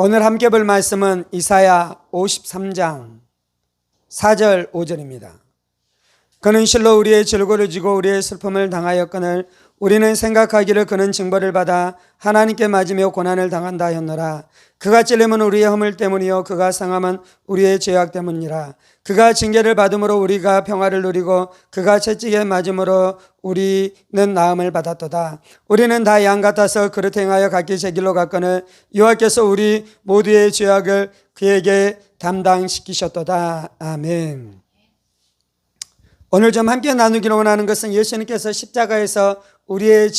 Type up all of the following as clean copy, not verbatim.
오늘 함께 볼 말씀은 이사야 53장 4절 5절입니다. 그는 실로 우리의 질고를 지고 우리의 슬픔을 당하였거늘 우리는 생각하기를 그는 징벌을 받아 하나님께 맞으며 고난을 당한다 하였노라. 그가 찔림은 우리의 허물 때문이요 그가 상함은 우리의 죄악 때문이라. 그가 징계를 받음으로 우리가 평화를 누리고 그가 채찍에 맞음으로 우리는 나음을 받았도다. 우리는 다 양 같아서 그릇 행하여 각기 제 길로 갔거늘 여호와께서 우리 모두의 죄악을 그에게 담당시키셨도다. 아멘. 오늘 좀 함께 나누기로 원하는 것은 예수님께서 십자가에서 우리의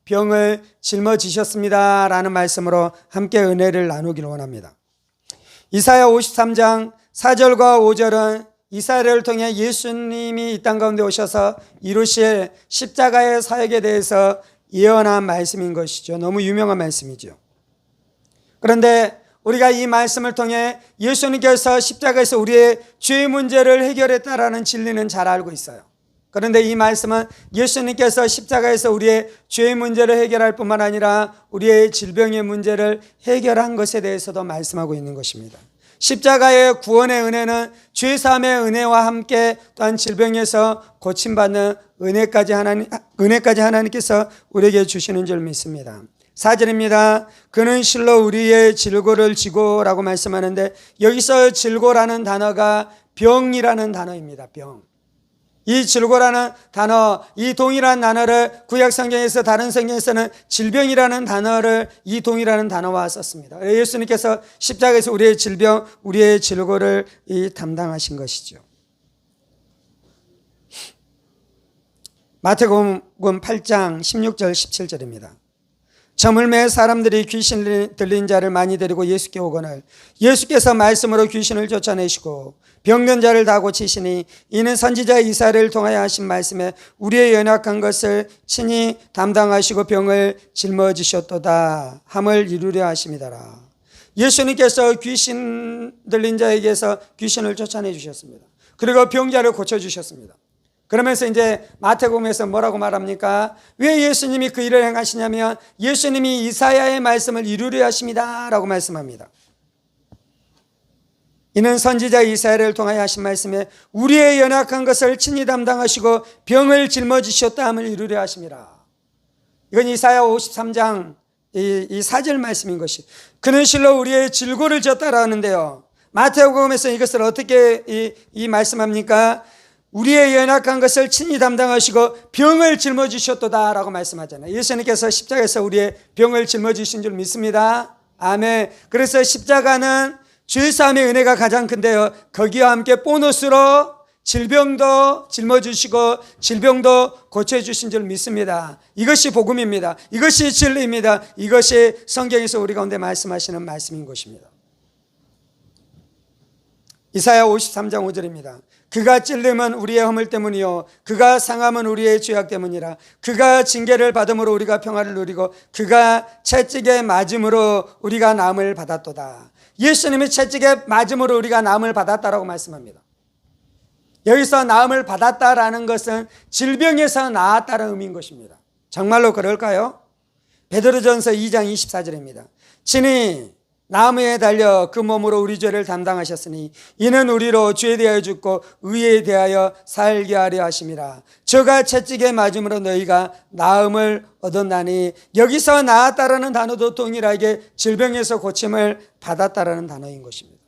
병을 짊어지셨습니다 라는 말씀으로 함께 은혜를 나누기로 원합니다. 이사야 53장 4절과 5절은 이사야를 통해 예수님이 이 땅 가운데 오셔서 이루실 십자가의 사역에 대해서 예언한 말씀인 것이죠. 너무 유명한 말씀이죠. 그런데 우리가 이 말씀을 통해 예수님께서 십자가에서 우리의 죄 문제를 해결했다라는 진리는 잘 알고 있어요. 그런데 이 말씀은 예수님께서 십자가에서 우리의 죄 문제를 해결할 뿐만 아니라 우리의 질병의 문제를 해결한 것에 대해서도 말씀하고 있는 것입니다. 십자가의 구원의 은혜는 죄 사함의 은혜와 함께 또한 질병에서 고침받는 은혜까지 하나님께서 우리에게 주시는 줄 믿습니다. 4절입니다. 그는 실로 우리의 질고를 지고 라고 말씀하는데 여기서 질고라는 단어가 병이라는 단어입니다. 병. 이 질고라는 단어, 이 동일한 단어를 구약 성경에서 다른 성경에서는 질병이라는 단어를 이 동일한 단어와 썼습니다. 예수님께서 십자가에서 우리의 질병, 우리의 질고를 담당하신 것이죠. 마태복음 8장 16절 17절입니다. 저물매 사람들이 귀신 들린 자를 많이 데리고 예수께 오거늘 예수께서 말씀으로 귀신을 쫓아내시고 병든 자를 다 고치시니 이는 선지자 이사야를 통하여 하신 말씀에 우리의 연약한 것을 친히 담당하시고 병을 짊어지셨도다 함을 이루려 하심이더라. 예수님께서 귀신 들린 자에게서 귀신을 쫓아내 주셨습니다. 그리고 병자를 고쳐주셨습니다. 그러면서 이제 마태복음에서 뭐라고 말합니까? 왜 예수님이 그 일을 행하시냐면 예수님이 이사야의 말씀을 이루려 하십니다 라고 말씀합니다. 이는 선지자 이사야를 통하여 하신 말씀에 우리의 연약한 것을 친히 담당하시고 병을 짊어지셨다 함을 이루려 하심이라. 이건 이사야 53장 이 4절 말씀인 것이 그는 실로 우리의 질고를 졌다라 하는데요. 마태복음에서 이것을 어떻게 이 말씀합니까? 우리의 연약한 것을 친히 담당하시고 병을 짊어지셨도다 라고 말씀하잖아요. 예수님께서 십자가에서 우리의 병을 짊어지신 줄 믿습니다. 아멘. 그래서 십자가는 죄사함의 은혜가 가장 큰데요. 거기와 함께 보너스로 질병도 짊어지시고 질병도 고쳐주신 줄 믿습니다. 이것이 복음입니다. 이것이 진리입니다. 이것이 성경에서 우리 가운데 말씀하시는 말씀인 것입니다. 이사야 53장 5절입니다. 그가 찔림은 우리의 허물 때문이요 그가 상함은 우리의 죄악 때문이라. 그가 징계를 받음으로 우리가 평화를 누리고 그가 채찍에 맞음으로 우리가 나음을 받았도다. 예수님이 채찍에 맞음으로 우리가 나음을 받았다라고 말씀합니다. 여기서 나음을 받았다라는 것은 질병에서 나았다는 의미인 것입니다. 정말로 그럴까요? 베드로전서 2장 24절입니다. 친히 나무에 달려 그 몸으로 우리 죄를 담당하셨으니 이는 우리로 죄에 대하여 죽고 의에 대하여 살게 하려 하심이라. 저가 채찍에 맞음으로 너희가 나음을 얻었나니 여기서 나았다라는 단어도 동일하게 질병에서 고침을 받았다라는 단어인 것입니다.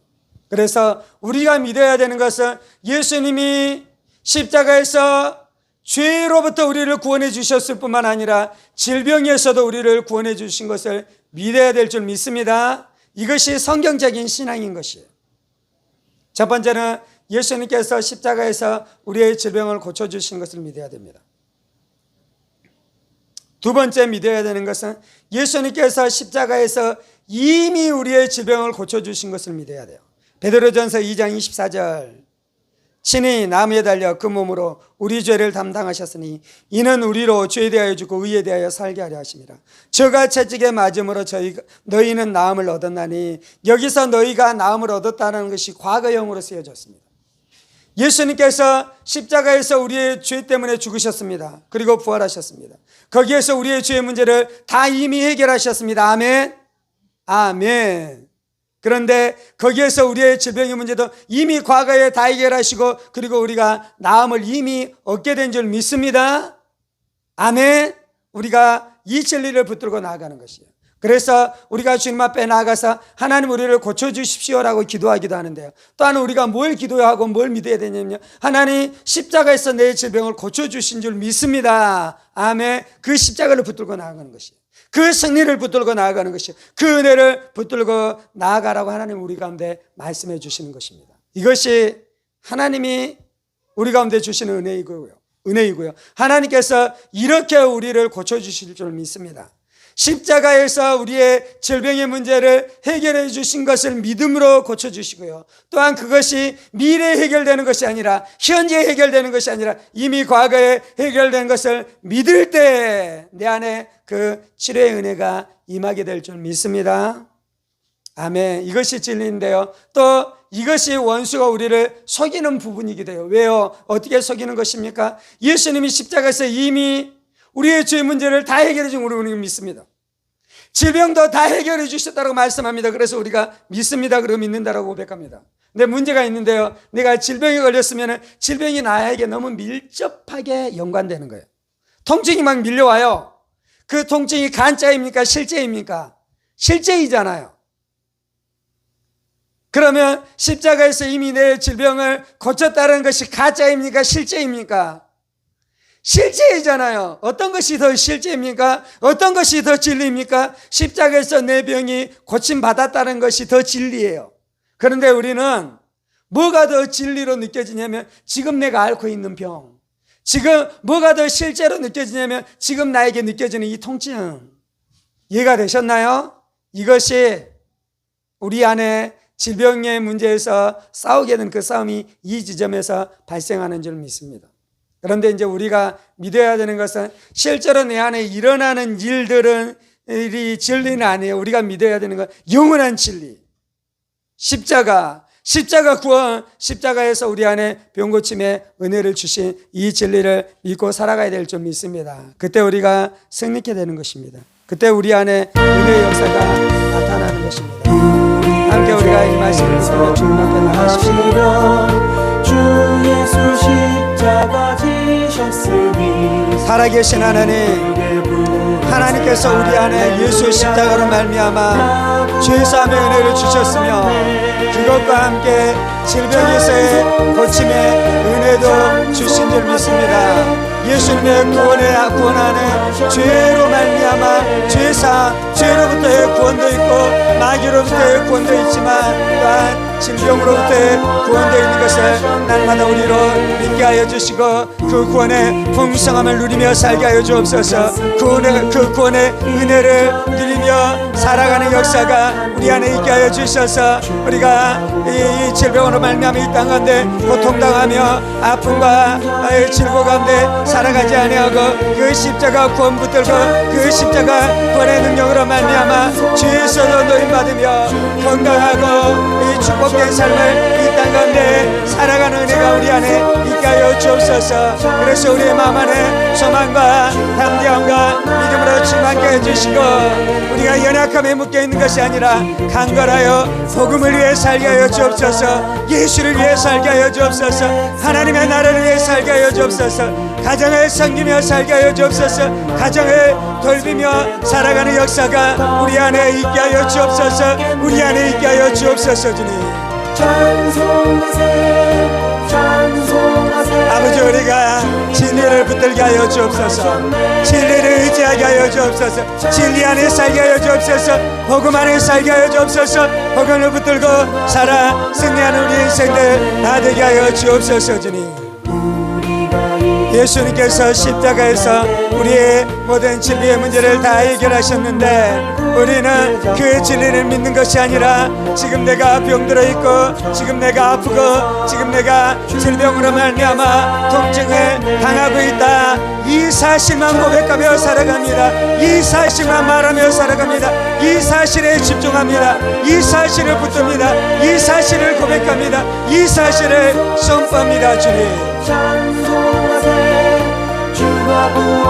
그래서 우리가 믿어야 되는 것은 예수님이 십자가에서 죄로부터 우리를 구원해 주셨을 뿐만 아니라 질병에서도 우리를 구원해 주신 것을 믿어야 될 줄 믿습니다. 이것이 성경적인 신앙인 것이에요. 첫 번째는 예수님께서 십자가에서 우리의 질병을 고쳐주신 것을 믿어야 됩니다. 두 번째 믿어야 되는 것은 예수님께서 십자가에서 이미 우리의 질병을 고쳐주신 것을 믿어야 돼요. 베드로전서 2장 24절 친히 나무에 달려 그 몸으로 우리 죄를 담당하셨으니 이는 우리로 죄에 대하여 죽고 의에 대하여 살게 하려 하심이라. 저가 채찍에 맞음으로 너희는 나음을 얻었나니 여기서 너희가 나음을 얻었다는 것이 과거형으로 쓰여졌습니다. 예수님께서 십자가에서 우리의 죄 때문에 죽으셨습니다. 그리고 부활하셨습니다. 거기에서 우리의 죄의 문제를 다 이미 해결하셨습니다. 아멘. 아멘. 그런데 거기에서 우리의 질병의 문제도 이미 과거에 다 해결하시고 그리고 우리가 나음을 이미 얻게 된 줄 믿습니다. 아멘. 우리가 이 진리를 붙들고 나아가는 것이에요. 그래서 우리가 주님 앞에 나아가서 하나님 우리를 고쳐주십시오라고 기도하기도 하는데요. 또한 우리가 뭘 기도하고 뭘 믿어야 되냐면요, 하나님 십자가에서 내 질병을 고쳐주신 줄 믿습니다. 아멘. 그 십자가를 붙들고 나아가는 것이에요. 그 승리를 붙들고 나아가는 것이에요. 그 은혜를 붙들고 나아가라고 하나님 우리 가운데 말씀해 주시는 것입니다. 이것이 하나님이 우리 가운데 주시는 은혜이고요. 하나님께서 이렇게 우리를 고쳐주실 줄 믿습니다. 십자가에서 우리의 질병의 문제를 해결해 주신 것을 믿음으로 고쳐주시고요. 또한 그것이 미래에 해결되는 것이 아니라 현재에 해결되는 것이 아니라 이미 과거에 해결된 것을 믿을 때 내 안에 그 치료의 은혜가 임하게 될 줄 믿습니다. 아멘. 이것이 진리인데요. 또 이것이 원수가 우리를 속이는 부분이기도 해요. 왜요? 어떻게 속이는 것입니까? 예수님이 십자가에서 이미 우리의 죄 문제를 다 해결해 준 우리는 믿습니다. 질병도 다 해결해 주셨다고 말씀합니다. 그래서 우리가 믿습니다. 그러고 믿는다라고 고백합니다. 근데 문제가 있는데요. 내가 질병에 걸렸으면 질병이 나에게 너무 밀접하게 연관되는 거예요. 통증이 막 밀려와요. 그 통증이 가짜입니까? 실제입니까? 실제이잖아요. 그러면 십자가에서 이미 내 질병을 고쳤다는 것이 가짜입니까? 실제입니까? 실제이잖아요. 어떤 것이 더 실제입니까? 어떤 것이 더 진리입니까? 십자가에서 내 병이 고침받았다는 것이 더 진리예요. 그런데 우리는 뭐가 더 진리로 느껴지냐면 지금 내가 앓고 있는 병, 지금 뭐가 더 실제로 느껴지냐면 지금 나에게 느껴지는 이 통증. 이해가 되셨나요? 이것이 우리 안에 질병의 문제에서 싸우게 된 그 싸움이 이 지점에서 발생하는 줄 믿습니다. 그런데 이제 우리가 믿어야 되는 것은 실제로 내 안에 일어나는 일들은 이 진리는 아니에요. 우리가 믿어야 되는 건 영원한 진리. 십자가 구원, 십자가에서 우리 안에 병고침의 은혜를 주신 이 진리를 믿고 살아가야 될 줄 믿습니다. 그때 우리가 승리케 되는 것입니다. 그때 우리 안에 은혜의 역사가 나타나는 것입니다. 함께 우리가 이 말씀을 듣고 주님 앞에 나가십시오. 주 예수 십자가 지셨으니 살아계신 하나님께서 우리 안에 예수의 십자가로 말미암아 죄사함의 은혜를 주셨으며 그것과 함께 질병에서의 고침의 은혜도 주신 줄 믿습니다. 예수님의 구원하는 죄로 말미암아 죄로부터의 구원도 있고 마귀로부터의 구원도 있지만 또한 질병으로부터의 구원되어 있는 것을 날마다 우리로 믿게 하여 주시고 그 구원의 풍성함을 누리며 살게 하여 주옵소서. 그 구원의 은혜를 누리며 살아가는 역사가 우리 안에 있게 하여 주셔서 우리가 이 질병으로 말미암아 이 땅 가운데 고통당하며 아픔과 질고 가운데 살아가지 아니하고 그 십자가 구원 붙들고 그 십자가 구원의 능력으로 말미암아 죄에서도 노임받으며 건강하고 이 축복된 삶을 이 땅 가운데 살아가는 은혜가 우리 안에 있게 하여 주옵소서. 그래서 우리의 마음 안에 소망과 담대함과 믿음으로 충만케 해주시고 우리가 연약함에 묶여있는 것이 아니라 강건하여 복음을 위해 살게 하여 주옵소서. 예수를 위해 살게 하여 주옵소서. 하나님의 나라를 위해 살게 하여 주옵소서. 가정을 섬기며 살게 하여 주옵소서. 가정을 돌비며 살아가는 역사가 우리 안에 있게 하여 주옵소서. 우리 안에 있게 하여 주옵소서. 주님 아버지, 우리가 진리를 붙들게 하여 주옵소서. 진리를 의지하게 하여 주옵소서. 진리 안에 살게 하여 주옵소서. 복음 안에 살게 하여 주옵소서. 복음을 붙들고 살아 승리하는 우리 인생들 다 되게 하여 주옵소서. 주님, 예수님께서 십자가에서 우리의 모든 진리의 문제를 다 해결하셨는데 우리는 그 진리를 믿는 것이 아니라 지금 내가 병들어 있고 지금 내가 아프고 지금 내가 질병으로 말미암아 통증을 당하고 있다, 이 사실만 고백하며 살아갑니다. 이 사실만 말하며 살아갑니다. 이 사실에 집중합니다. 이 사실을 붙듭니다. 이 사실을 고백합니다. 이 사실을 선포합니다. 주님,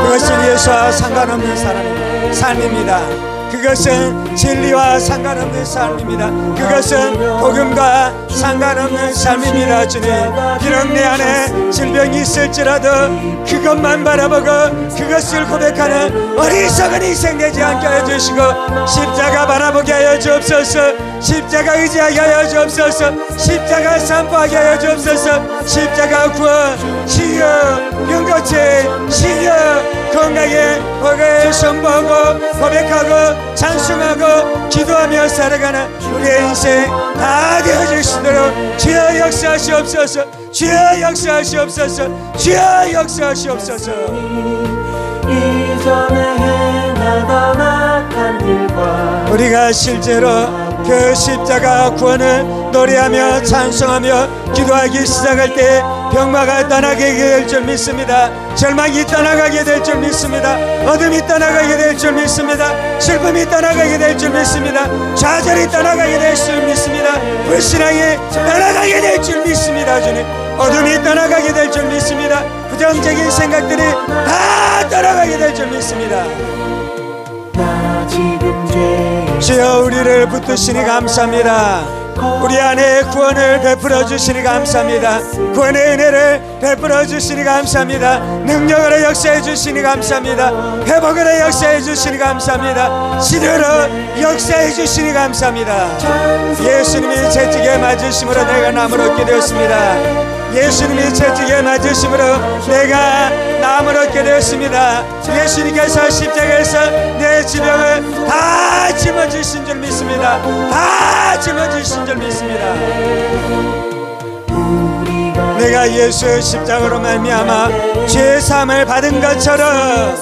그것은 예수와 상관없는 삶입니다. 그것은 진리와 상관없는 삶입니다. 그것은 복음과 상관없는 삶입니다. 주님, 비록 내 안에 질병이 있을지라도 그것만 바라보고 그것을 고백하는 어리석은 인생 되지 않게 하여 주시고, 십자가 바라보게 하여 주옵소서. 십자가 의지하게 하여 주옵소서. 십자가 선포하게 하여 주옵소서. 십자가 구원, 치유, 병고치, 치유, 건강에 복을 선포하고 고백하고 찬송하고 기도하며 살아가는 우리의 인생 다 되어주시도록 주여 역사하시옵소서. 주여 역사하시옵소서. 주여 역사하시옵소서. 이전에 행하던 악한 일과 우리가 실제로 그 십자가 구원을 노래하며 찬송하며 기도하기 시작할 때 병마가 떠나게 될 줄 믿습니다. 절망이 떠나가게 될 줄 믿습니다. 어둠이 떠나가게 될 줄 믿습니다. 슬픔이 떠나가게 될 줄 믿습니다. 좌절이 떠나가게 될 줄 믿습니다. 불신앙이 떠나가게 될 줄 믿습니다. 주님, 어둠이 떠나가게 될 줄 믿습니다. 부정적인 생각들이 다 떠나가게 될 줄 믿습니다. 나 지금 죄 주여, 우리를 붙드시니 감사합니다. 우리 안에 구원을 베풀어 주시니 감사합니다. 구원의 은혜를 베풀어 주시니 감사합니다. 능력으로 역사해 주시니 감사합니다. 회복으로 역사해 주시니 감사합니다. 치료로 역사해 주시니 감사합니다. 예수님이 채찍에 맞으심으로 내가 남을 얻게 되었습니다. 예수님이 채찍에 맞으심으로 내가 남을 얻게 되었습니다. 예수님께서 십자가에서 내 질병을 다 짊어지신 줄 믿습니다. 다 짊어지신 줄 믿습니다. 내가 예수의 십자가로 말미암아 죄 사함을 받은 것처럼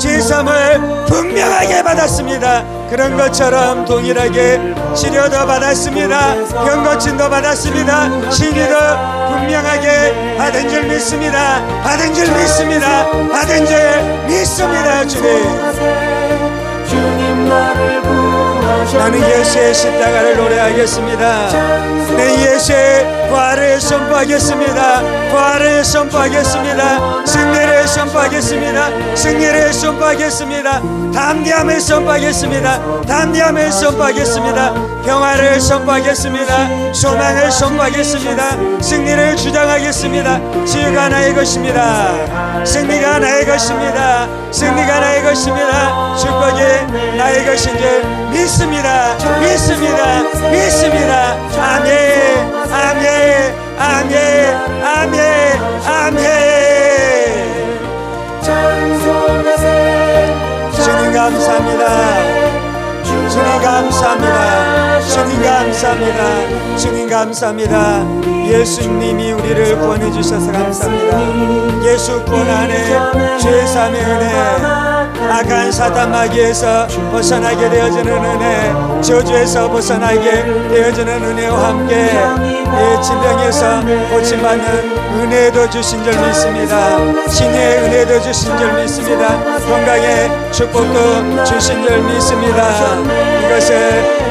죄 사함을 분명하게 받았습니다. 그런 것처럼 동일하게 치료도 받았습니다. 병 고침도 받았습니다. 신의도 분명하게 받은 줄 믿습니다. 받은 줄 믿습니다. 받은 줄 믿습니다. 주님 나를 구하셨네. 나는 예수의 십자가를 노래하겠습니다. 내 예수의 부활을 선포하겠습니다. 부활을 선포하겠습니다. 승리를 선포하겠습니다. 승리를 선포하겠습니다. 담대함을 선포하겠습니다. 담대함을 선포하겠습니다. 평화를 선포하겠습니다. 소망을 선포하겠습니다. 승리를 주장하겠습니다. 치유가 나의 것입니다. 승리가 나의 것입니다. 승리가 나의 것입니다. 축복이 나의 것인 줄 믿습니다. 믿습니다. 믿습니다. 아멘, 아멘, 아멘, 아멘, 아멘. 주님 감사합니다. 주님 감사합니다. 주님 감사합니다. 주님 감사합니다. 예수님이 우리를 구원해 주셔서 감사합니다. 예수 구원 안에 죄사함의 은혜, 악한 사단 마귀에서 벗어나게 되어지는 은혜, 저주에서 벗어나게 되어지는 은혜와 함께 이 질병에서 고침받는 은혜도 주신 줄 믿습니다. 신의 은혜도 주신 줄 믿습니다. 건강의 축복도 주신 줄 믿습니다. 이것을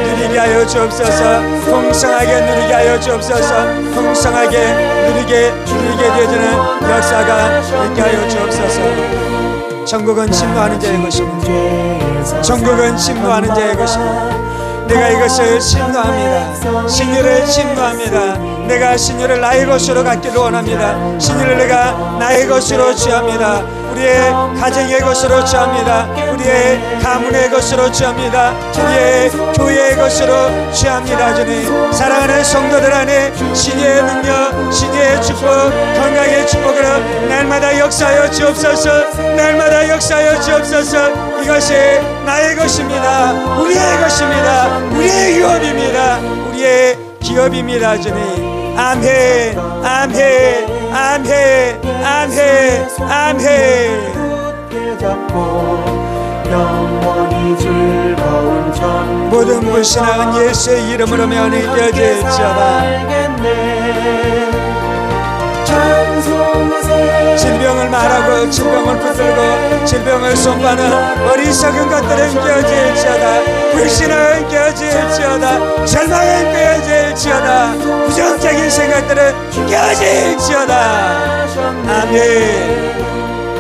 누리게 하여 주옵소서. 풍성하게 누리게 하여 주옵소서. 풍성하게 누리게 되어지는 역사가 있게 하여 주옵소서. 천국은 침노하는 자의 것입니다. 천국은 침노하는 자의 것입니다. 내가 이것을 침노합니다. 신유를 침노합니다. 내가 신유를 나의 것으로 갖기를 원합니다. 신유를 내가 나의 것으로 취합니다. 우리의 가정의 것으로 취합니다. 우리의 가문의 것으로 취합니다. 우리의 교회의 것으로 취합니다. 주님, 사랑하는 성도들 안에 신유의 능력, 신유의 축복, 건강의 축복으로 날마다 역사하여 주옵소서. 날마다 역사하여 주옵소서. 이것이 나의 것입니다. 우리의 것입니다. 우리의 유업입니다. 우리의 기업입니다. 주님, 아멘, 아멘, 아멘, 아멘, 아멘. 모든 불신앙은 예수의 이름으로 면해져질지어다. 질병을 말하고 질병을 붙들고 질병을 선포하는 어리석은 것들은 깨어질지어다. 불신은 깨어질지어다. 절망은 깨어질지어다. 부정적인 생각들은 깨어질지어다. 아멘,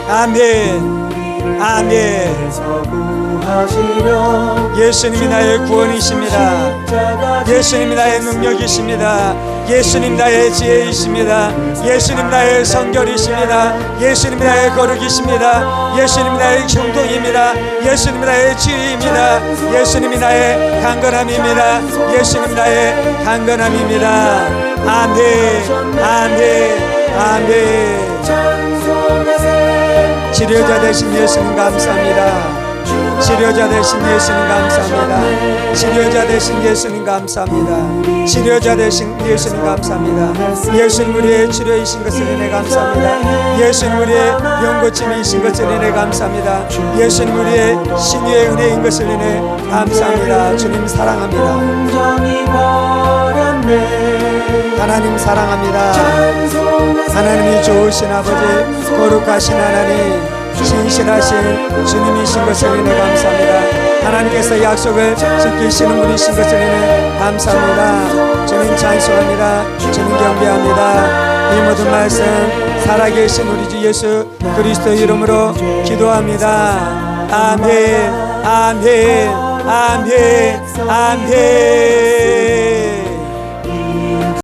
아멘, 아멘. 구하시려 예수님이 나의 구원이십니다. 예수님이 나의 능력이십니다. 예수님 나의 지혜이십니다. 예수님 나의 성결이십니다. 예수님 나의 거룩이십니다. 예수님 나의 형통입니다. 예수님 나의 지혜입니다. 예수님이 나의 강건함입니다. 예수님 나의 강건함입니다. 아멘, 아멘, 아멘. 치료자 되신 예수님 감사합니다. 치료자 되신 예수님 감사합니다. 치료자 되신 예수님 감사합니다. 치료자 되신 예수님 감사합니다. 예수님 우리의 치료이신 것을 인해 감사합니다. 예수님 우리의 병고침이신 것을 인해 감사합니다. 예수님 우리의 신유의 은혜인 것을 인해 감사합니다. 주님 사랑합니다. 온전히 버렸네 하나님 사랑합니다. 하나님이 좋으신 아버지, 거룩하신 하나님, 신실하신 주님이신 것을 인해 감사합니다. 하나님께서 약속을 지키시는 분이신 것을 인해 감사합니다. 주님 찬송합니다. 주님 경배합니다. 이 모든 말씀 살아계신 우리 주 예수 그리스도 이름으로 기도합니다. 아멘, 아멘, 아멘, 아멘.